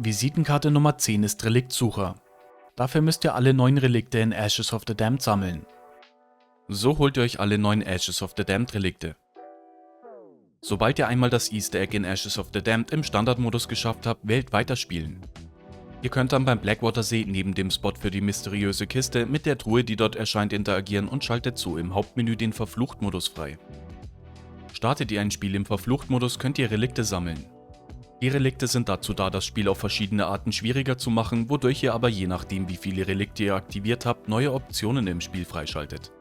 Visitenkarte Nummer 10 ist Reliktsucher. Dafür müsst ihr alle 9 Relikte in Ashes of the Damned sammeln. So holt ihr euch alle 9 Ashes of the Damned Relikte. Sobald ihr einmal das Easter Egg in Ashes of the Damned im Standardmodus geschafft habt, wählt Weiterspielen. Ihr könnt dann beim Blackwater-See neben dem Spot für die mysteriöse Kiste mit der Truhe, die dort erscheint, interagieren und schaltet so im Hauptmenü den Verflucht-Modus frei. Startet ihr ein Spiel im Verflucht-Modus, könnt ihr Relikte sammeln. Die Relikte sind dazu da, das Spiel auf verschiedene Arten schwieriger zu machen, wodurch ihr aber je nachdem, wie viele Relikte ihr aktiviert habt, neue Optionen im Spiel freischaltet.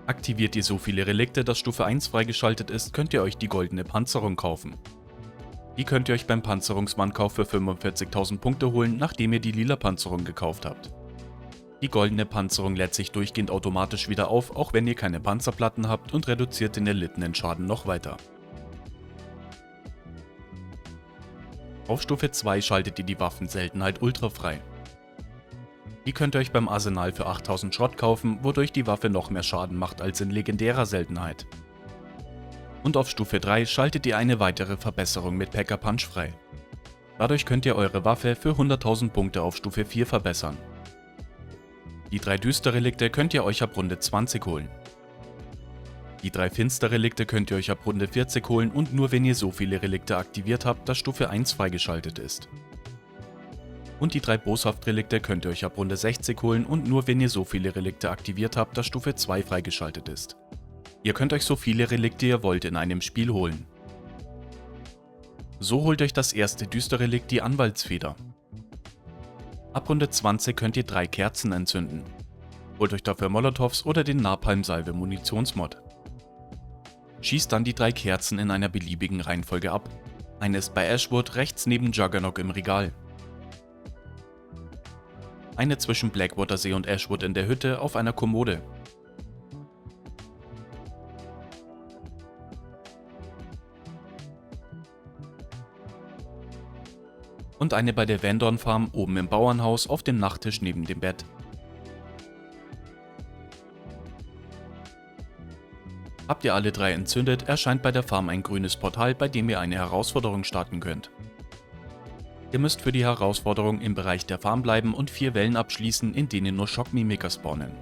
Aktiviert ihr so viele Relikte, dass Stufe 1 freigeschaltet ist, könnt ihr euch die goldene Panzerung kaufen. Die könnt ihr euch beim Panzerungsmannkauf für 45.000 Punkte holen, nachdem ihr die lila Panzerung gekauft habt. Die goldene Panzerung lädt sich durchgehend automatisch wieder auf, auch wenn ihr keine Panzerplatten habt, und reduziert den erlittenen Schaden noch weiter. Auf Stufe 2 schaltet ihr die Waffenseltenheit Ultra frei. Die könnt ihr euch beim Arsenal für 8000 Schrott kaufen, wodurch die Waffe noch mehr Schaden macht als in legendärer Seltenheit. Und auf Stufe 3 schaltet ihr eine weitere Verbesserung mit Packer Punch frei. Dadurch könnt ihr eure Waffe für 100.000 Punkte auf Stufe 4 verbessern. Die 3 düstere Relikte könnt ihr euch ab Runde 20 holen. Die 3 finstere Relikte könnt ihr euch ab Runde 40 holen und nur wenn ihr so viele Relikte aktiviert habt, dass Stufe 1 freigeschaltet ist. Und die 3 boshaft Relikte könnt ihr euch ab Runde 60 holen und nur wenn ihr so viele Relikte aktiviert habt, dass Stufe 2 freigeschaltet ist. Ihr könnt euch so viele Relikte ihr wollt in einem Spiel holen. So holt euch das erste düstere Relikt, die Anwaltsfeder. Ab Runde 20 könnt ihr 3 Kerzen entzünden. Holt euch dafür Molotovs oder den Napalm-Salve Munitionsmod. Schießt dann die 3 Kerzen in einer beliebigen Reihenfolge ab. Eine ist bei Ashwood rechts neben Juggernog im Regal. Eine zwischen Blackwater-See und Ashwood in der Hütte auf einer Kommode. Und eine bei der Vandorn Farm oben im Bauernhaus auf dem Nachttisch neben dem Bett. Habt ihr alle 3 entzündet, erscheint bei der Farm ein grünes Portal, bei dem ihr eine Herausforderung starten könnt. Ihr müsst für die Herausforderung im Bereich der Farm bleiben und 4 Wellen abschließen, in denen nur Schockmimiker spawnen.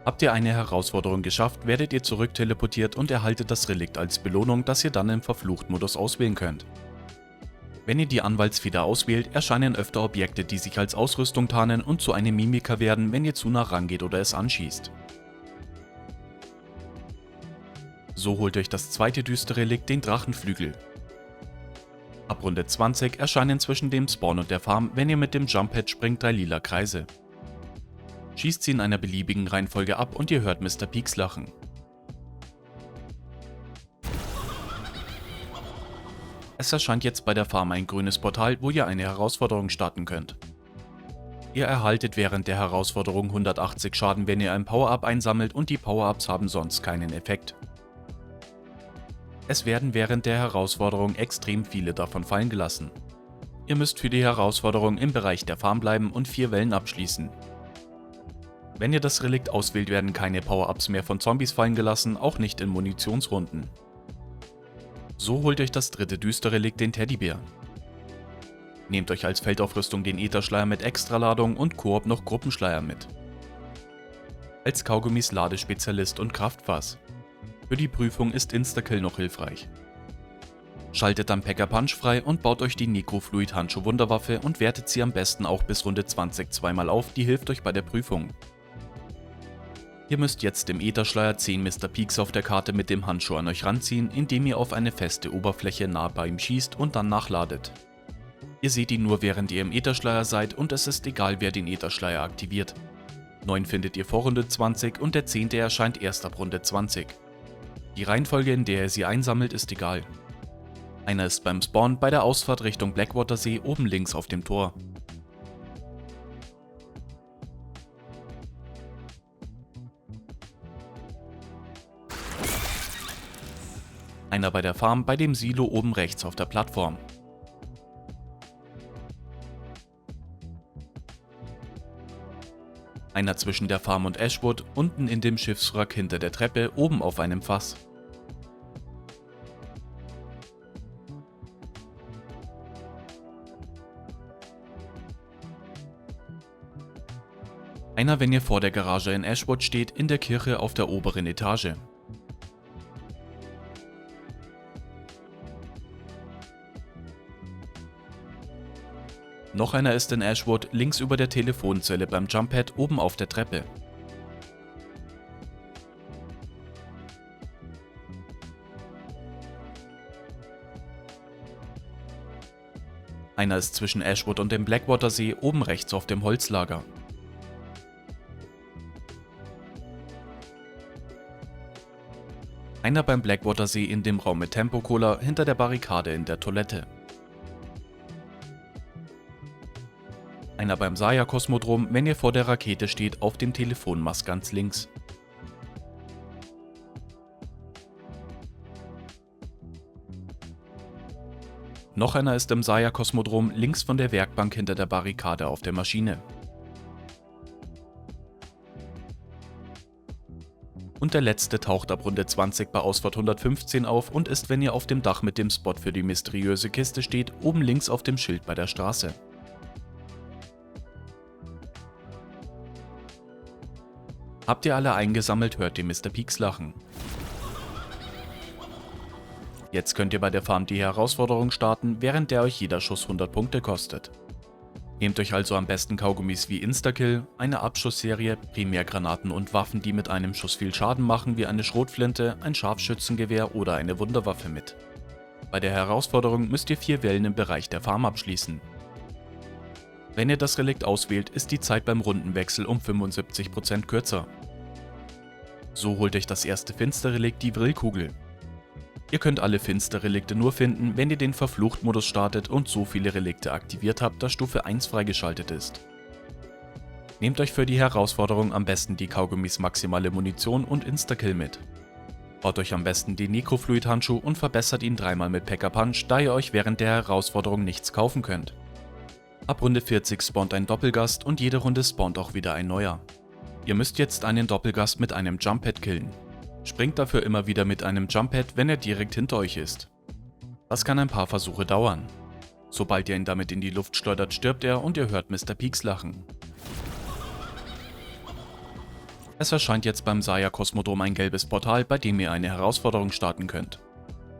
Habt ihr eine Herausforderung geschafft, werdet ihr zurück teleportiert und erhaltet das Relikt als Belohnung, das ihr dann im Verflucht-Modus auswählen könnt. Wenn ihr die Anwaltsfeder auswählt, erscheinen öfter Objekte, die sich als Ausrüstung tarnen und zu einem Mimiker werden, wenn ihr zu nah rangeht oder es anschießt. So holt euch das zweite düstere Relikt, den Drachenflügel. Ab Runde 20 erscheinen zwischen dem Spawn und der Farm, wenn ihr mit dem Jump-Pad springt, 3 lila Kreise. Schießt sie in einer beliebigen Reihenfolge ab und ihr hört Mr. Peaks lachen. Es erscheint jetzt bei der Farm ein grünes Portal, wo ihr eine Herausforderung starten könnt. Ihr erhaltet während der Herausforderung 180 Schaden, wenn ihr ein Power-Up einsammelt und die Power-Ups haben sonst keinen Effekt. Es werden während der Herausforderung extrem viele davon fallen gelassen. Ihr müsst für die Herausforderung im Bereich der Farm bleiben und 4 Wellen abschließen. Wenn ihr das Relikt auswählt, werden keine Power-Ups mehr von Zombies fallen gelassen, auch nicht in Munitionsrunden. So holt euch das dritte düstere Relikt, den Teddybär. Nehmt euch als Feldaufrüstung den Ätherschleier mit Extraladung und Koop noch Gruppenschleier mit. Als Kaugummis Ladespezialist und Kraftfass. Für die Prüfung ist Instakill noch hilfreich. Schaltet dann Packer Punch frei und baut euch die Necrofluid Handschuh Wunderwaffe und wertet sie am besten auch bis Runde 20 zweimal auf, die hilft euch bei der Prüfung. Ihr müsst jetzt im Ätherschleier 10 Mr. Peaks auf der Karte mit dem Handschuh an euch ranziehen, indem ihr auf eine feste Oberfläche nah bei ihm schießt und dann nachladet. Ihr seht ihn nur während ihr im Ätherschleier seid und es ist egal, wer den Ätherschleier aktiviert. 9 findet ihr vor Runde 20 und der 10. erscheint erst ab Runde 20. Die Reihenfolge, in der ihr sie einsammelt, ist egal. Einer ist beim Spawn bei der Ausfahrt Richtung Blackwater-See oben links auf dem Tor. Einer bei der Farm bei dem Silo oben rechts auf der Plattform. Einer zwischen der Farm und Ashwood, unten in dem Schiffswrack hinter der Treppe, oben auf einem Fass. Einer, wenn ihr vor der Garage in Ashwood steht, in der Kirche auf der oberen Etage. Noch einer ist in Ashwood links über der Telefonzelle beim Jumppad oben auf der Treppe. Einer ist zwischen Ashwood und dem Blackwater-See oben rechts auf dem Holzlager. Einer beim Blackwater-See in dem Raum mit Tempo-Cola hinter der Barrikade in der Toilette. Einer beim Saya-Kosmodrom, wenn ihr vor der Rakete steht, auf dem Telefonmast ganz links. Noch einer ist im Saya-Kosmodrom links von der Werkbank hinter der Barrikade auf der Maschine. Und der letzte taucht ab Runde 20 bei Ausfahrt 115 auf und ist, wenn ihr auf dem Dach mit dem Spot für die mysteriöse Kiste steht, oben links auf dem Schild bei der Straße. Habt ihr alle eingesammelt, hört ihr Mr. Peaks lachen. Jetzt könnt ihr bei der Farm die Herausforderung starten, während der euch jeder Schuss 100 Punkte kostet. Nehmt euch also am besten Kaugummis wie Instakill, eine Abschussserie, Primärgranaten und Waffen, die mit einem Schuss viel Schaden machen, wie eine Schrotflinte, ein Scharfschützengewehr oder eine Wunderwaffe mit. Bei der Herausforderung müsst ihr 4 Wellen im Bereich der Farm abschließen. Wenn ihr das Relikt auswählt, ist die Zeit beim Rundenwechsel um 75% kürzer. So holt euch das erste Finsterrelikt, die Vrillkugel. Ihr könnt alle Finsterrelikte nur finden, wenn ihr den Verflucht-Modus startet und so viele Relikte aktiviert habt, dass Stufe 1 freigeschaltet ist. Nehmt euch für die Herausforderung am besten die Kaugummis Maximale Munition und Instakill mit. Baut euch am besten den Necrofluid-Handschuh und verbessert ihn 3-mal mit Pack-a-Punch, da ihr euch während der Herausforderung nichts kaufen könnt. Ab Runde 40 spawnt ein Doppelgast und jede Runde spawnt auch wieder ein neuer. Ihr müsst jetzt einen Doppelgast mit einem Jumppad killen. Springt dafür immer wieder mit einem Jumppad, wenn er direkt hinter euch ist. Das kann ein paar Versuche dauern. Sobald ihr ihn damit in die Luft schleudert, stirbt er und ihr hört Mr. Peaks lachen. Es erscheint jetzt beim Saya-Kosmodrom ein gelbes Portal, bei dem ihr eine Herausforderung starten könnt.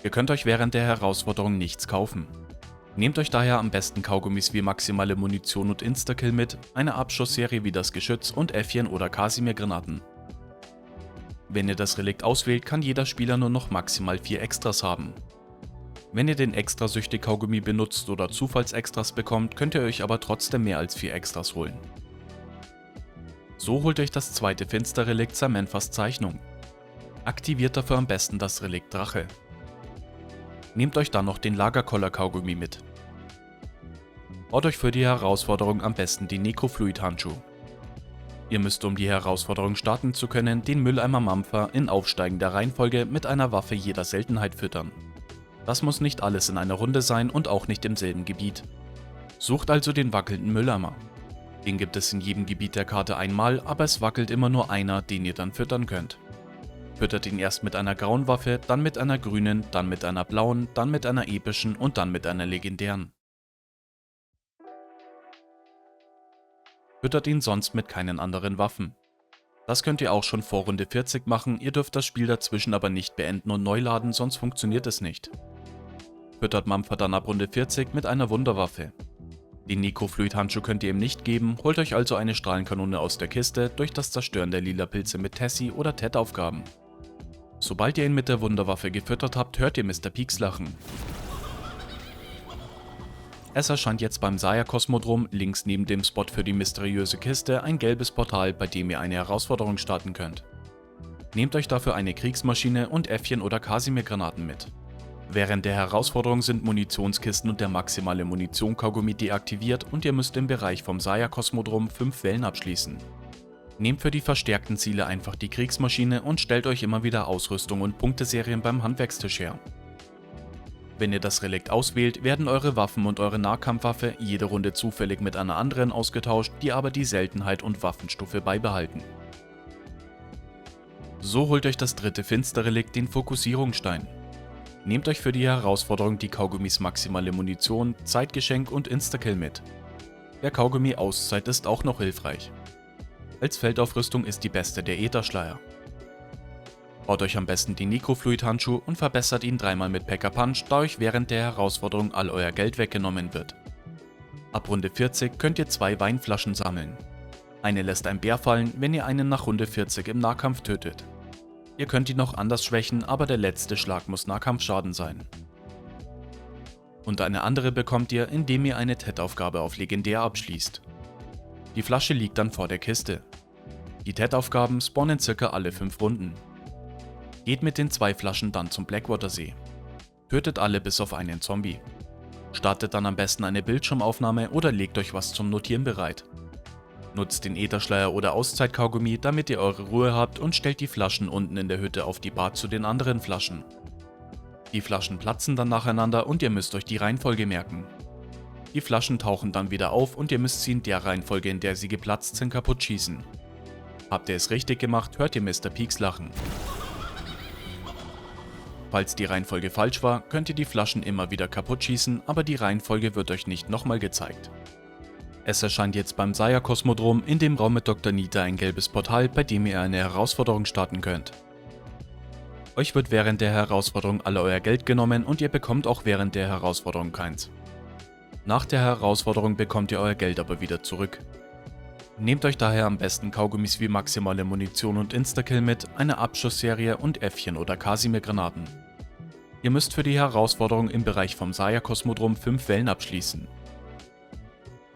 Ihr könnt euch während der Herausforderung nichts kaufen. Nehmt euch daher am besten Kaugummis wie Maximale Munition und Instakill mit, eine Abschussserie wie das Geschütz und Äffchen oder Kasimir-Granaten. Wenn ihr das Relikt auswählt, kann jeder Spieler nur noch maximal 4 Extras haben. Wenn ihr den Extrasüchtig-Kaugummi benutzt oder Zufallsextras bekommt, könnt ihr euch aber trotzdem mehr als 4 Extras holen. So holt euch das zweite Finsterrelikt Samantha's Zeichnung. Aktiviert dafür am besten das Relikt Drache. Nehmt euch dann noch den Lagerkoller-Kaugummi mit. Baut euch für die Herausforderung am besten den Necrofluid-Handschuh. Ihr müsst, um die Herausforderung starten zu können, den Mülleimer-Mampfer in aufsteigender Reihenfolge mit einer Waffe jeder Seltenheit füttern. Das muss nicht alles in einer Runde sein und auch nicht im selben Gebiet. Sucht also den wackelnden Mülleimer. Den gibt es in jedem Gebiet der Karte einmal, aber es wackelt immer nur einer, den ihr dann füttern könnt. Füttert ihn erst mit einer grauen Waffe, dann mit einer grünen, dann mit einer blauen, dann mit einer epischen und dann mit einer legendären. Füttert ihn sonst mit keinen anderen Waffen. Das könnt ihr auch schon vor Runde 40 machen, ihr dürft das Spiel dazwischen aber nicht beenden und neu laden, sonst funktioniert es nicht. Füttert Mampfer dann ab Runde 40 mit einer Wunderwaffe. Den Necrofluid-Handschuh könnt ihr ihm nicht geben, holt euch also eine Strahlenkanone aus der Kiste durch das Zerstören der lila Pilze mit Tessie oder Tet-Aufgaben. Sobald ihr ihn mit der Wunderwaffe gefüttert habt, hört ihr Mr. Peaks lachen. Es erscheint jetzt beim Saya-Kosmodrom links neben dem Spot für die mysteriöse Kiste ein gelbes Portal, bei dem ihr eine Herausforderung starten könnt. Nehmt euch dafür eine Kriegsmaschine und Äffchen oder Kasimir-Granaten mit. Während der Herausforderung sind Munitionskisten und der maximale Munition-Kaugummi deaktiviert und ihr müsst im Bereich vom Saya-Kosmodrom 5 Wellen abschließen. Nehmt für die verstärkten Ziele einfach die Kriegsmaschine und stellt euch immer wieder Ausrüstung und Punkteserien beim Handwerkstisch her. Wenn ihr das Relikt auswählt, werden eure Waffen und eure Nahkampfwaffe jede Runde zufällig mit einer anderen ausgetauscht, die aber die Seltenheit und Waffenstufe beibehalten. So holt euch das dritte Finsterrelikt, den Fokussierungsstein. Nehmt euch für die Herausforderung die Kaugummis Maximale Munition, Zeitgeschenk und Instakill mit. Der Kaugummi Auszeit ist auch noch hilfreich. Als Feldaufrüstung ist die beste der Ätherschleier. Baut euch am besten den Necrofluid-Handschuh und verbessert ihn dreimal mit Pack-a-Punch, da euch während der Herausforderung all euer Geld weggenommen wird. Ab Runde 40 könnt ihr 2 Weinflaschen sammeln. Eine lässt ein Bär fallen, wenn ihr einen nach Runde 40 im Nahkampf tötet. Ihr könnt ihn noch anders schwächen, aber der letzte Schlag muss Nahkampfschaden sein. Und eine andere bekommt ihr, indem ihr eine TED-Aufgabe auf Legendär abschließt. Die Flasche liegt dann vor der Kiste. Die TED-Aufgaben spawnen circa alle 5 Runden. Geht mit den 2 Flaschen dann zum Blackwater-See. Tötet alle bis auf einen Zombie. Startet dann am besten eine Bildschirmaufnahme oder legt euch was zum Notieren bereit. Nutzt den Ätherschleier oder Auszeit-Kaugummi, damit ihr eure Ruhe habt und stellt die Flaschen unten in der Hütte auf die Bar zu den anderen Flaschen. Die Flaschen platzen dann nacheinander und ihr müsst euch die Reihenfolge merken. Die Flaschen tauchen dann wieder auf und ihr müsst sie in der Reihenfolge, in der sie geplatzt sind, kaputt schießen. Habt ihr es richtig gemacht, hört ihr Mr. Peaks lachen. Falls die Reihenfolge falsch war, könnt ihr die Flaschen immer wieder kaputt schießen, aber die Reihenfolge wird euch nicht nochmal gezeigt. Es erscheint jetzt beim Saya-Kosmodrom in dem Raum mit Dr. Nita ein gelbes Portal, bei dem ihr eine Herausforderung starten könnt. Euch wird während der Herausforderung all euer Geld genommen und ihr bekommt auch während der Herausforderung keins. Nach der Herausforderung bekommt ihr euer Geld aber wieder zurück. Nehmt euch daher am besten Kaugummis wie maximale Munition und Instakill mit, eine Abschussserie und Äffchen oder Kasimir-Granaten. Ihr müsst für die Herausforderung im Bereich vom Saya-Kosmodrom 5 Wellen abschließen.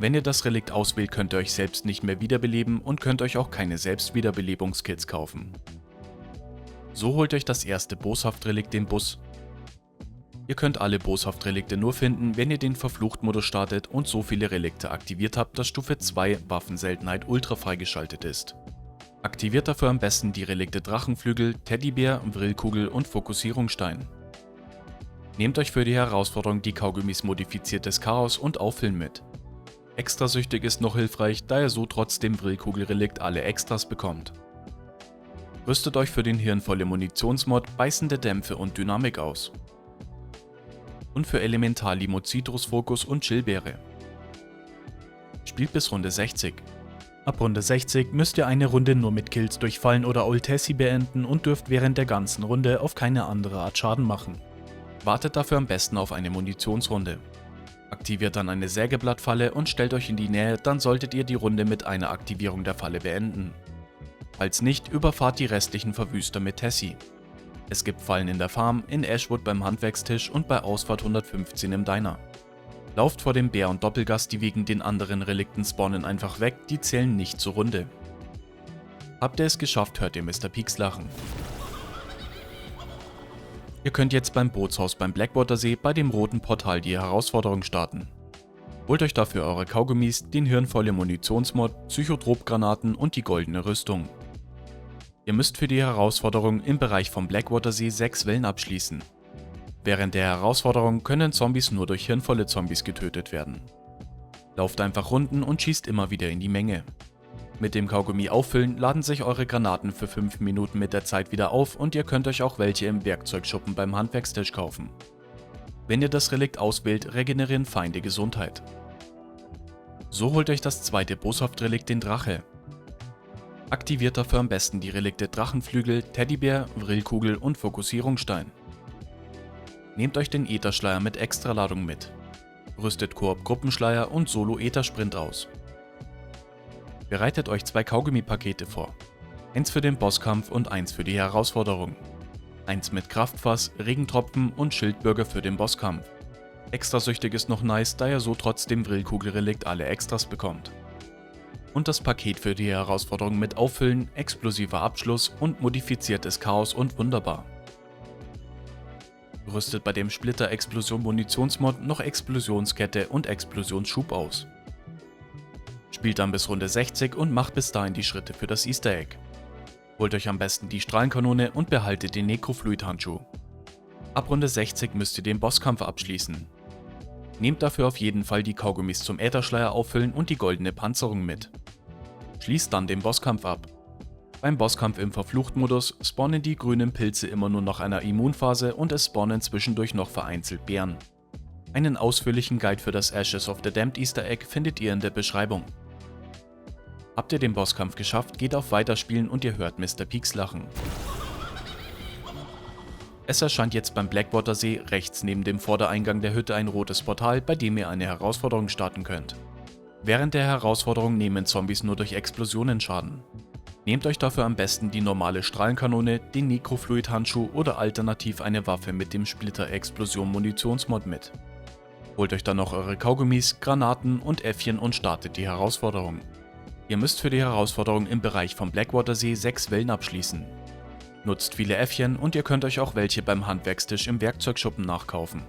Wenn ihr das Relikt auswählt, könnt ihr euch selbst nicht mehr wiederbeleben und könnt euch auch keine Selbstwiederbelebungskits kaufen. So holt euch das erste Boshaft-Relikt den Bus. Ihr könnt alle Boshaft-Relikte nur finden, wenn ihr den Verflucht-Modus startet und so viele Relikte aktiviert habt, dass Stufe 2 Waffenseltenheit Ultra freigeschaltet ist. Aktiviert dafür am besten die Relikte Drachenflügel, Teddybär, Vrillkugel und Fokussierungsstein. Nehmt euch für die Herausforderung die Kaugummis Modifiziertes Chaos und Auffüllen mit. Extrasüchtig ist noch hilfreich, da ihr so trotz dem Vrillkugel-Relikt alle Extras bekommt. Rüstet euch für den hirnvolle Munitionsmod Beißende Dämpfe und Dynamik aus. Und für Elementar-Limo Citrusfokus und Chillbeere. Spielt bis Runde 60. Ab Runde 60 müsst ihr eine Runde nur mit Kills durch Fallen oder Ultessi beenden und dürft während der ganzen Runde auf keine andere Art Schaden machen. Wartet dafür am besten auf eine Munitionsrunde. Aktiviert dann eine Sägeblattfalle und stellt euch in die Nähe, dann solltet ihr die Runde mit einer Aktivierung der Falle beenden. Falls nicht, überfahrt die restlichen Verwüster mit Tessie. Es gibt Fallen in der Farm, in Ashwood beim Handwerkstisch und bei Ausfahrt 115 im Diner. Lauft vor dem Bär und Doppelgast, die wegen den anderen Relikten spawnen, einfach weg, die zählen nicht zur Runde. Habt ihr es geschafft, hört ihr Mr. Peaks lachen. Ihr könnt jetzt beim Bootshaus beim Blackwater-See bei dem roten Portal die Herausforderung starten. Holt euch dafür eure Kaugummis, den hirnvolle Munitionsmod, Psychotrop-Granaten und die goldene Rüstung. Ihr müsst für die Herausforderung im Bereich vom Blackwater-See 6 Wellen abschließen. Während der Herausforderung können Zombies nur durch hirnvolle Zombies getötet werden. Lauft einfach Runden und schießt immer wieder in die Menge. Mit dem Kaugummi auffüllen laden sich eure Granaten für 5 Minuten mit der Zeit wieder auf und ihr könnt euch auch welche im Werkzeugschuppen beim Handwerkstisch kaufen. Wenn ihr das Relikt auswählt, regenerieren Feinde Gesundheit. So holt euch das zweite Boshaft-Relikt den Drache. Aktiviert dafür am besten die Relikte Drachenflügel, Teddybär, Vrillkugel und Fokussierungsstein. Nehmt euch den Ätherschleier mit Extraladung mit. Rüstet Koop-Gruppenschleier und Solo-Äther-Sprint aus. Bereitet euch 2 Kaugummi-Pakete vor. Eins für den Bosskampf und eins für die Herausforderung. Eins mit Kraftfass, Regentropfen und Schildbürger für den Bosskampf. Extrasüchtig ist noch nice, da ihr so trotz dem Vrillkugelrelikt alle Extras bekommt. Und das Paket für die Herausforderung mit Auffüllen, explosiver Abschluss und modifiziertes Chaos und wunderbar. Rüstet bei dem Splitter-Explosion-Munitionsmod noch Explosionskette und Explosionsschub aus. Spielt dann bis Runde 60 und macht bis dahin die Schritte für das Easter Egg. Holt euch am besten die Strahlenkanone und behaltet den Necrofluid-Handschuh. Ab Runde 60 müsst ihr den Bosskampf abschließen. Nehmt dafür auf jeden Fall die Kaugummis zum Ätherschleier auffüllen und die goldene Panzerung mit. Schließt dann den Bosskampf ab. Beim Bosskampf im Verflucht-Modus spawnen die grünen Pilze immer nur nach einer Immunphase und es spawnen zwischendurch noch vereinzelt Bären. Einen ausführlichen Guide für das Ashes of the Damned Easter Egg findet ihr in der Beschreibung. Habt ihr den Bosskampf geschafft, geht auf Weiterspielen und ihr hört Mr. Peaks lachen. Es erscheint jetzt beim Blackwater See rechts neben dem Vordereingang der Hütte ein rotes Portal, bei dem ihr eine Herausforderung starten könnt. Während der Herausforderung nehmen Zombies nur durch Explosionen Schaden. Nehmt euch dafür am besten die normale Strahlenkanone, den Necrofluid-Handschuh oder alternativ eine Waffe mit dem Splitter-Explosion-Munitionsmod mit. Holt euch dann noch eure Kaugummis, Granaten und Äffchen und startet die Herausforderung. Ihr müsst für die Herausforderung im Bereich vom Blackwater See 6 Wellen abschließen. Nutzt viele Äffchen und ihr könnt euch auch welche beim Handwerkstisch im Werkzeugschuppen nachkaufen.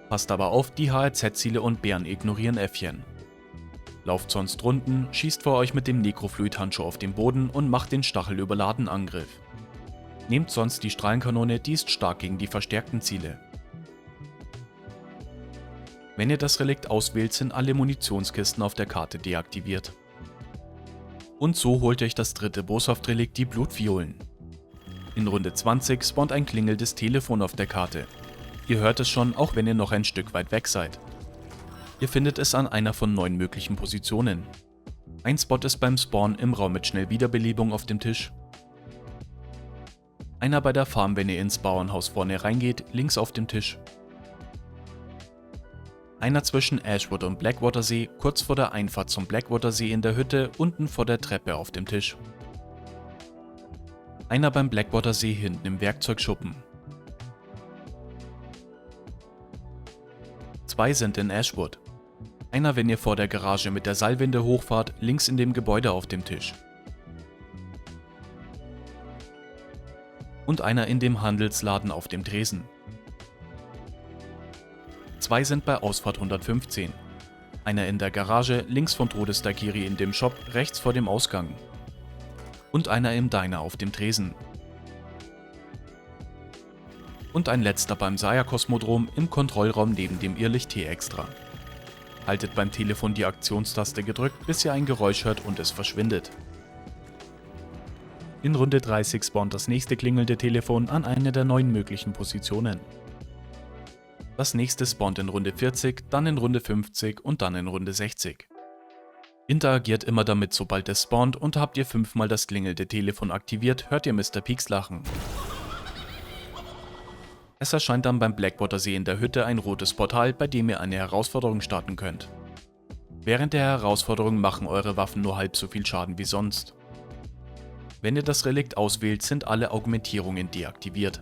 Passt aber auf, die HRZ-Ziele und Bären ignorieren Äffchen. Lauft sonst Runden, schießt vor euch mit dem Necrofluid-Handschuh auf den Boden und macht den stachelüberladen Angriff. Nehmt sonst die Strahlenkanone, die ist stark gegen die verstärkten Ziele. Wenn ihr das Relikt auswählt, sind alle Munitionskisten auf der Karte deaktiviert. Und so holt euch das dritte Boshaft-Relikt, die Blutviolen. In Runde 20 spawnt ein klingelndes Telefon auf der Karte. Ihr hört es schon, auch wenn ihr noch ein Stück weit weg seid. Ihr findet es an einer von 9 möglichen Positionen. Ein Spot ist beim Spawn im Raum mit Schnellwiederbelebung auf dem Tisch. Einer bei der Farm, wenn ihr ins Bauernhaus vorne reingeht, links auf dem Tisch. Einer zwischen Ashwood und Blackwater See, kurz vor der Einfahrt zum Blackwater See in der Hütte, unten vor der Treppe auf dem Tisch. Einer beim Blackwater See hinten im Werkzeugschuppen. 2 sind in Ashwood. Einer, wenn ihr vor der Garage mit der Seilwinde hochfahrt, links in dem Gebäude auf dem Tisch. Und einer in dem Handelsladen auf dem Tresen. 2 sind bei Ausfahrt 115. Einer in der Garage, links von Todesdaikiri in dem Shop, rechts vor dem Ausgang. Und einer im Diner auf dem Tresen. Und ein letzter beim Saya-Kosmodrom im Kontrollraum neben dem Irrlicht-T-Extra. Haltet beim Telefon die Aktionstaste gedrückt, bis ihr ein Geräusch hört und es verschwindet. In Runde 30 spawnt das nächste klingelnde Telefon an einer der 9 möglichen Positionen. Das nächste spawnt in Runde 40, dann in Runde 50 und dann in Runde 60. Interagiert immer damit, sobald es spawnt, und habt ihr 5-mal das klingelnde Telefon aktiviert, hört ihr Mr. Peaks lachen. Es erscheint dann beim Blackwater See in der Hütte ein rotes Portal, bei dem ihr eine Herausforderung starten könnt. Während der Herausforderung machen eure Waffen nur halb so viel Schaden wie sonst. Wenn ihr das Relikt auswählt, sind alle Augmentierungen deaktiviert.